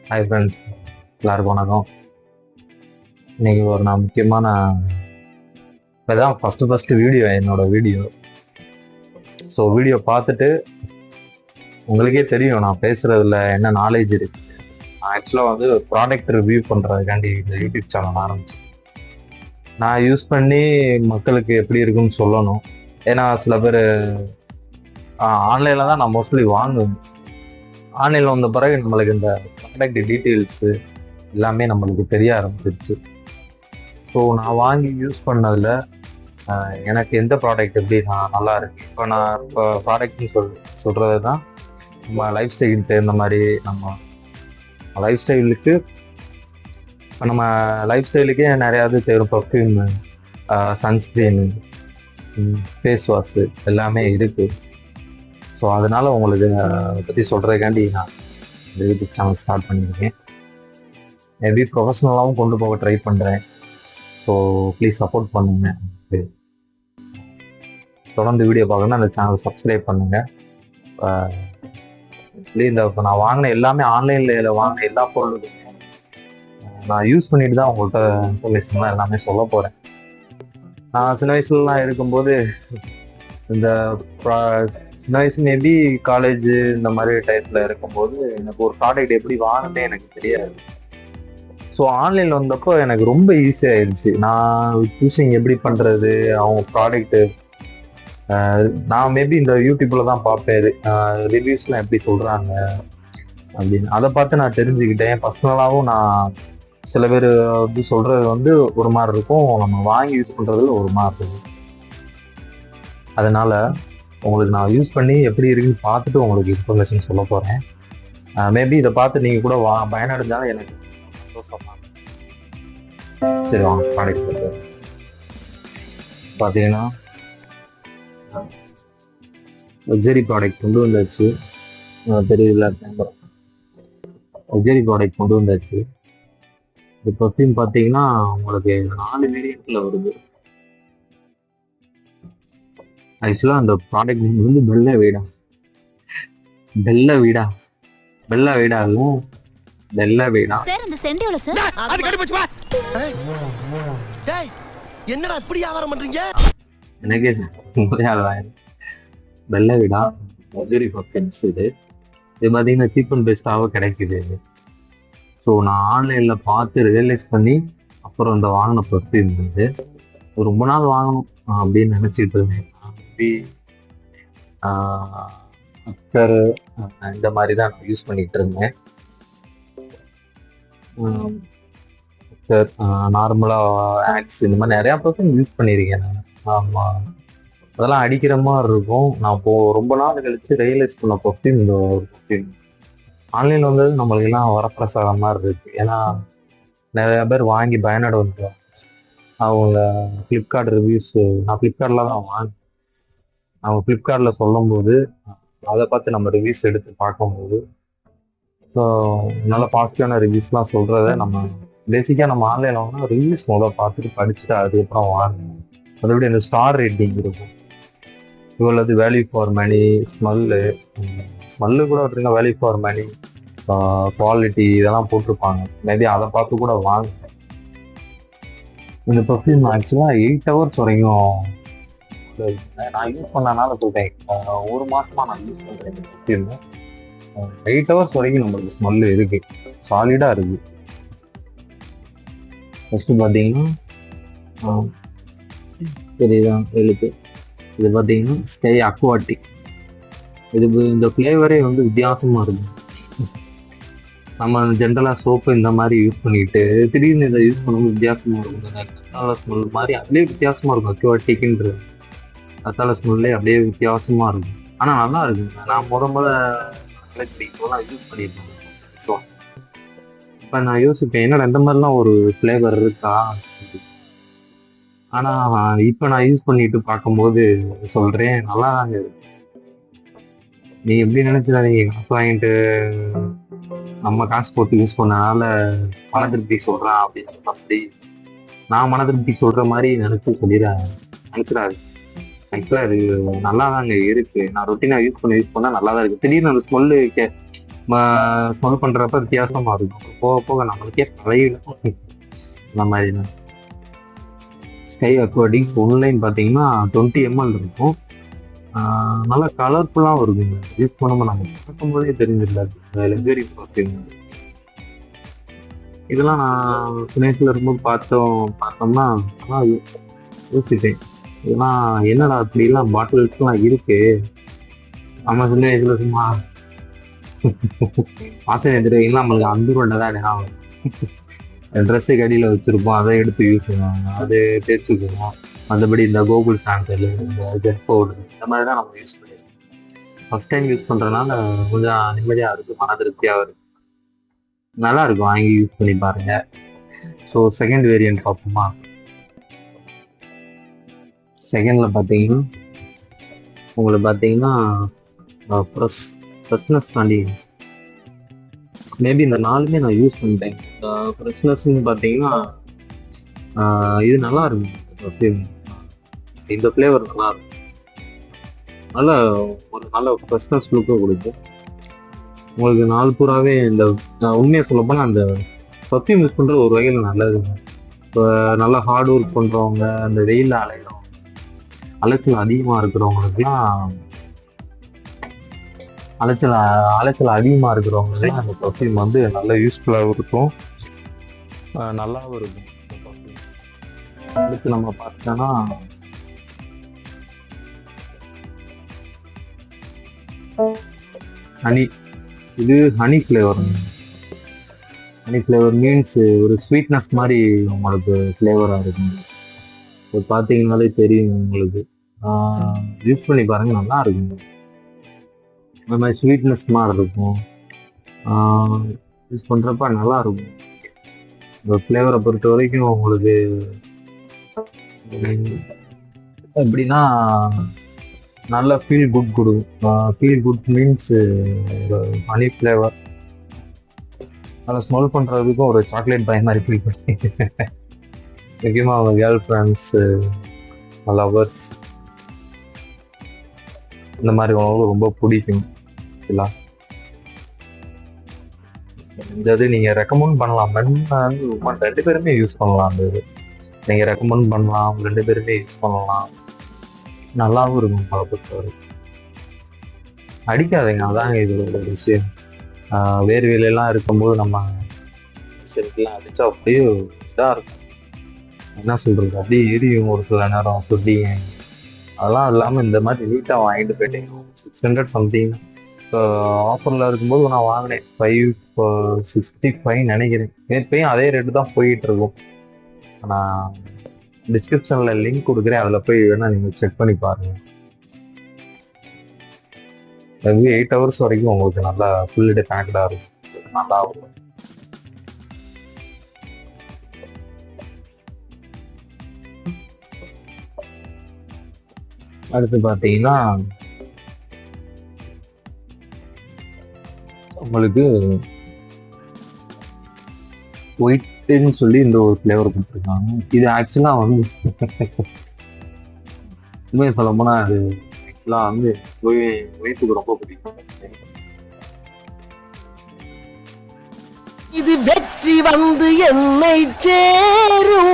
Hi friends, எல்லாருக்கும் வணக்கம். இன்னைக்கு நான் முக்கியமான இப்போதான் ஃபஸ்ட்டு வீடியோ, என்னோட வீடியோ. ஸோ வீடியோ பார்த்துட்டு உங்களுக்கே தெரியும் நான் பேசுறதுல என்ன நாலேஜ் இருக்கு. நான் ஆக்சுவலாக வந்து ப்ராடக்ட் ரிவ்யூ பண்ணுறதுக்காண்டி இந்த யூடியூப் சேனல் ஆரம்பிச்சு நான் யூஸ் பண்ணி மக்களுக்கு எப்படி இருக்குன்னு சொல்லணும். ஏன்னா சில பேர் ஆன்லைனில் தான் நான் மோஸ்ட்லி வாங்குவேன். ஆன்லைனில் வந்த பிறகு நம்மளுக்கு இந்த ப்ராடக்ட் டீட்டெயில்ஸு எல்லாமே நம்மளுக்கு தெரிய ஆரம்பிச்சிருச்சு. ஸோ நான் வாங்கி யூஸ் பண்ணதில் எனக்கு எந்த ப்ராடக்ட் எப்படி நல்லா இருக்கு. இப்போ ப்ராடக்ட்னு சொல்கிறது தான் நம்ம லைஃப் ஸ்டைலுக்கு தகுந்த மாதிரி. நம்ம லைஃப் ஸ்டைலுக்கு இப்போ நம்ம லைஃப் ஸ்டைலுக்கே நிறையாவது தேவை. பர்ஃப்யூமு, சன்ஸ்க்ரீனு, ஃபேஸ் வாஷு எல்லாமே இருக்குது. ஸோ அதனால் உங்களுக்கு பற்றி சொல்கிறதுக்காண்டி நான் இந்த யூடியூப் சேனல் ஸ்டார்ட் பண்ணியிருக்கேன். மேபி ப்ரொஃபஷ்னலாகவும் கொண்டு போக ட்ரை பண்ணுறேன். ஸோ ப்ளீஸ் சப்போர்ட் பண்ணுங்க. தொடர்ந்து வீடியோ பார்க்கணுன்னா அந்த சேனல் சப்ஸ்கிரைப் பண்ணுங்கள். இப்போ நான் வாங்கின எல்லாமே ஆன்லைனில் வாங்கின எல்லா பொருளும் நான் யூஸ் பண்ணிட்டு தான் உங்கள்கிட்ட இன்ஃபர்மேஷன்லாம் எல்லாமே சொல்ல போகிறேன். நான் சின்ன வயசுலலாம் இருக்கும்போது இந்த சின்ன வயசு மேபி காலேஜ் இந்த மாதிரி டைத்தில் இருக்கும்போது எனக்கு ஒரு ப்ராடக்ட் எப்படி வாங்கினே எனக்கு தெரியாது. ஸோ ஆன்லைனில் வந்தப்போ எனக்கு ரொம்ப ஈஸியாகிடுச்சு. நான் சூஸிங் எப்படி பண்ணுறது, அவங்க ப்ராடக்ட்டு நான் மேபி இந்த யூடியூப்பில் தான் பார்ப்பேன் ரிவ்யூஸ்லாம் எப்படி சொல்கிறாங்க அப்படின்னு. அதை பார்த்து நான் தெரிஞ்சுக்கிட்டேன். பர்சனலாகவும் நான் சில பேர் வந்து சொல்கிறது வந்து ஒரு மாதிரி இருக்கும், நம்ம வாங்கி யூஸ் பண்ணுறதுல ஒரு மாதிரி இருக்கும். அதனால் உங்களுக்கு நான் யூஸ் பண்ணி எப்படி இருக்குன்னு பார்த்துட்டு உங்களுக்கு இன்ஃபர்மேஷன் சொல்ல போகிறேன். மேபி இதை பார்த்து நீங்கள் கூட பயனடைஞ்சாலும் எனக்கு சந்தோஷமா. சரி வாங்க ப்ராடக்ட் பார்த்தீங்கன்னா லக்ஸரி ப்ராடக்ட் கொண்டு வந்தாச்சு. தெரியல, லக்ஸரி ப்ராடக்ட் கொண்டு வந்தாச்சு. இது பர்ஃப்யூம் பார்த்தீங்கன்னா உங்களுக்கு 4 வேரியண்ட்ல வருது. ஆக்சுவலாக அந்த ப்ராடக்ட் வந்து பெல்ல வீடா என்னடா இப்படி வியாபாரம் பண்றீங்க? எனக்கே பெல்ல வீடா லக்ஸரி பர்ஃப்யூம்ஸ். இது பார்த்தீங்கன்னா சீப் அண்ட் பெஸ்ட்டாகவும் கிடைக்குது. ஸோ நான் ஆன்லைனில் பார்த்து ரியலைஸ் பண்ணி அப்புறம் இந்த வாங்கின பர்ஃப்யூம் வந்து ரொம்ப நாள் வாங்கணும் அப்படின்னு நினச்சிட்டு இருந்தேன். மேபி அக்டர் இந்த மாதிரி தான் நான் யூஸ் பண்ணிட்டு இருந்தேன். நார்மலாக ஆக்ஸ் இந்த மாதிரி நிறையா பர்ஃப்யூம் யூஸ் பண்ணியிருக்கேன் நான். ஆமாம், அதெல்லாம் அடிக்கிற மாதிரி இருக்கும். நான் ரொம்ப நாள் கழிச்சு ரியலைஸ் பண்ண பர்ஃப்யூம் இந்த ஒரு பர்ஃப்யூம். ஆன்லைனில் வந்தது நம்மளுக்கு எல்லாம் வரப்பிரசாதம் மாதிரி இருக்கு. ஏன்னா நிறைய பேர் வாங்கி பயனட வந்துடுவாங்க. அவங்க ஃப்ளிப்கார்ட் ரிவ்யூஸ், நான் ஃப்ளிப்கார்ட்டில் தான் வாங்கினேன். அவங்க ஃப்ளிப்கார்ட்டில் சொல்லும்போது அதை பார்த்து நம்ம ரிவ்யூஸ் எடுத்து பார்க்கும்போது ஸோ நல்ல பாசிட்டிவான ரிவ்யூஸ்லாம் சொல்கிறத நம்ம பேசிக்காக நம்ம ஆன்லைனில் வாங்கினா ரிவ்யூஸ் பார்த்துட்டு படிச்சுட்டு அதுக்கப்புறம் வாங்கணும். மறுபடியும் இந்த ஸ்டார் ரேட்டிங் இருக்கும். இவ்வளவு வேல்யூ ஃபார் மணி, ஸ்மெல்லு கூட விட்டுருங்க, வேல்யூ ஃபார் மணி, குவாலிட்டி இதெல்லாம் போட்டிருப்பாங்க. மேபி அதை பார்த்து கூட வாங்க. இந்த பர்ஃப்யூம் ஆக்சுவலாக 8 hours வரைக்கும் நான் யூஸ் பண்ணனால சொல்கிறேன். ஒரு மாதமாக நான் யூஸ் பண்ணுறேன் இந்த பர்ஃப்யூம். 8 hours வரைக்கும் நம்மளுக்கு ஸ்மெல்லு இருக்கு, சாலிடாக இருக்கு. ஃபஸ்ட்டு பார்த்தீங்கன்னா தெரியுதா எழுத்து, இது பார்த்தீங்கன்னா ஸ்கை அக்வாட்டிக். இந்த ஃப்ளேவரே வந்து வித்தியாசமாக இருக்கும். நம்ம ஜென்ரலாக சோப்பு இந்த மாதிரி யூஸ் பண்ணிட்டு திடீர்னு இதை யூஸ் பண்ணும்போது வித்தியாசமாக இருக்கும். கத்தாழை ஸ்மெல் மாதிரி அப்படியே வித்தியாசமாக இருக்கும். அக்வாட்டிக்ன்றது கத்தாழை ஸ்மெல்லே அப்படியே வித்தியாசமாக இருக்கும். ஆனால் நல்லா இருக்குங்க. நான் முதல்ல யூஸ் பண்ணியிருக்கேன். ஸோ இப்போ நான் யோசிப்பேன், என்னடா இந்த மாதிரிலாம் ஒரு ஃப்ளேவர் இருக்கா. ஆனால் இப்போ நான் யூஸ் பண்ணிட்டு பார்க்கும்போது சொல்கிறேன், நல்லா தாங்க இருக்கு. நீ எப்படி நினைச்சிடாதீங்க, காசு வாங்கிட்டு நம்ம காசு போட்டு யூஸ் பண்ணனால மன திருப்தி சொல்றேன் அப்படின்னு சொல்ற அப்படி நான் மன திருப்தி சொல்ற மாதிரி நினைச்சிடாது. ஆக்சுவலா அது நல்லா தாங்க இருக்கு. நான் ரொட்டீனா யூஸ் பண்ணா நல்லா தான் இருக்கு. திடீர்னு அந்த ஸ்மெல்லு ஸ்மெல் பண்றப்ப வித்தியாசமா இருக்கும். போக போக நம்மளுக்கே பழகிடும். அந்த மாதிரி தான். ஸ்கை அக்வாட்டிக்ஸ் ஒன்லைன் பார்த்தீங்கன்னா 20 ml இருக்கும். நல்லா கலர்ஃபுல்லாகவும் இருக்குங்க. யூஸ் பண்ணும்போது நம்ம பார்க்கும்போதே தெரிஞ்சிடல லக்ஸரி பர்ஃப்யூம். இதெல்லாம் நான் சின்ன இருக்கும்போது பார்த்தோம்னா ஆனால் யோசிப்பேன், இதெல்லாம் என்னடா அப்படிலாம் பாட்டில்ஸ்லாம் இருக்கு. நம்ம சின்ன வயசுல சும்மா ஆசிரியர் தெரியும் நம்மளுக்கு அந்த ரூல்ல தான் ஞாபகம். ட்ரெஸ்ஸுக்கு அடியில் வச்சிருப்போம், அதை எடுத்து யூஸ் பண்ணுவாங்க, அது தேய்ச்சிக்குவோம். மற்றபடி இந்த கோகுல் சாண்டல், இந்த ஜெட் பவுடர், இந்த மாதிரி தான் நம்ம யூஸ் பண்ணிருக்கோம். ஃபர்ஸ்ட் டைம் யூஸ் பண்றதுனால கொஞ்சம் நிம்மதியா இருக்கு, மன திருப்தியாக இருக்கு. நல்லா இருக்கும், வாங்கி யூஸ் பண்ணி பாருங்க. ஸோ செகண்ட் வேரியன்ட் பார்ப்போமா? செகண்ட்ல பார்த்தீங்கன்னா உங்களுக்கு பார்த்தீங்கன்னா ஃப்ரெஷ்னஸ் தாண்டி மேபி இந்த நாலுமே நான் யூஸ் பண்ணிட்டேன். ஃப்ரெஷ்னஸ்ன்னு பார்த்தீங்கன்னா இது நல்லா இருக்கும். இந்த ஃப்ளேவர் நல்லா இருக்கும், நல்ல ஒரு நல்ல ஃப்ரெஷ்னஸ் லுக்கும் கொடுக்கும் உங்களுக்கு. நாள் பூராவே இந்த உண்மையை சொல்லப்போனால் அந்த பர்ஃப்யூம் யூஸ் பண்ணுறது ஒரு வகையில் நல்லதுங்க. இப்போ நல்லா ஹார்ட் ஒர்க் பண்ணுறவங்க, அந்த வெயிலில் அலைச்சல் அதிகமாக இருக்கிறவங்களுக்குலாம் அலைச்சல் அதிகமாக இருக்கிறவங்களுக்குலாம் அந்த பர்ஃப்யூம் வந்து நல்லா யூஸ்ஃபுல்லாகவும் இருக்கும், நல்லாவும் இருக்கும். அடுத்து நம்ம பார்த்தோன்னா ஹனி. இது honey flavour. Honey flavour means ஒரு ஸ்வீட்னஸ் மாதிரி உங்களுக்கு ஃப்ளேவராக இருக்கும். இப்போ பார்த்தீங்கன்னாலே தெரியும் உங்களுக்கு. யூஸ் பண்ணி பாருங்க, நல்லா இருக்கும். இந்த மாதிரி ஸ்வீட்னஸ் மாதிரி இருக்கும். யூஸ் பண்ணுறப்ப நல்லா இருக்கும். இந்த ஃப்ளேவரை பொறுத்த வரைக்கும் உங்களுக்கு எப்படின்னா நல்ல ஃபீல் குட் கொடுக்கும். Feel good means honey flavour. அதை ஸ்மெல் பண்ணுறதுக்கும் ஒரு சாக்லேட் பாய் மாதிரி ஃபீல் பண்ணி முக்கியமாக அவங்க கேர்ள் ஃப்ரெண்ட்ஸு, லவர்ஸ், இந்த மாதிரி உணவு ரொம்ப பிடிக்கும் ஆக்சுவலாக. இந்த இது நீங்கள் ரெக்கமெண்ட் பண்ணலாம். ரெண்டு பேருமே யூஸ் பண்ணலாம். அந்த இது நீங்கள் ரெக்கமெண்ட் பண்ணலாம், 2 பேருமே யூஸ் பண்ணலாம், நல்லாவும் இருக்கும். அதை பொறுத்தவரை அடிக்காதீங்க, அதாங்க இது ஒரு விஷயம். வேறு வேலையெல்லாம் இருக்கும்போது நம்ம செல்ஃபெலாம் அடித்தா அப்படியே இதாக இருக்கும், என்ன சொல்கிறது, அப்படியே எரியும் ஒரு சில நேரம் சொல்லிங்க. அதெல்லாம் இல்லாமல் இந்த மாதிரி நீட்டாக வாங்கிட்டு போயிட்டீங்க. 600 சம்திங் இப்போ ஆஃபரில் இருக்கும்போது நான் வாங்கினேன். 565 நினைக்கிறேன். நேற்றையும் அதே ரேட்டு தான் போயிட்டு இருக்கும். நான் டிஸ்கிரிப்ஷனில் லிங்க் கொடுக்குறேன், அதில் போய் வேணால் நீங்கள் செக் பண்ணி பாருங்கள். அது 8 hours வரைக்கும் உங்களுக்கு நல்லா ஃபுல் டே பேக்கடாக இருக்கும், நல்லா இருக்கும். அடுத்து பார்த்தீங்கன்னா உங்களுக்கு ஒயிட்னு சொல்லி இந்த ஒரு ஃப்ளேவர் கொடுத்துருக்காங்க. இது ஆக்சுவலாக வந்து உண்மையை சொல்ல போனால் அது ஆக்சுவலாக வந்து ஒயிட்டுக்கு ரொம்ப பிடிக்கும். இது வெற்றி வந்து என்னை சேரும்.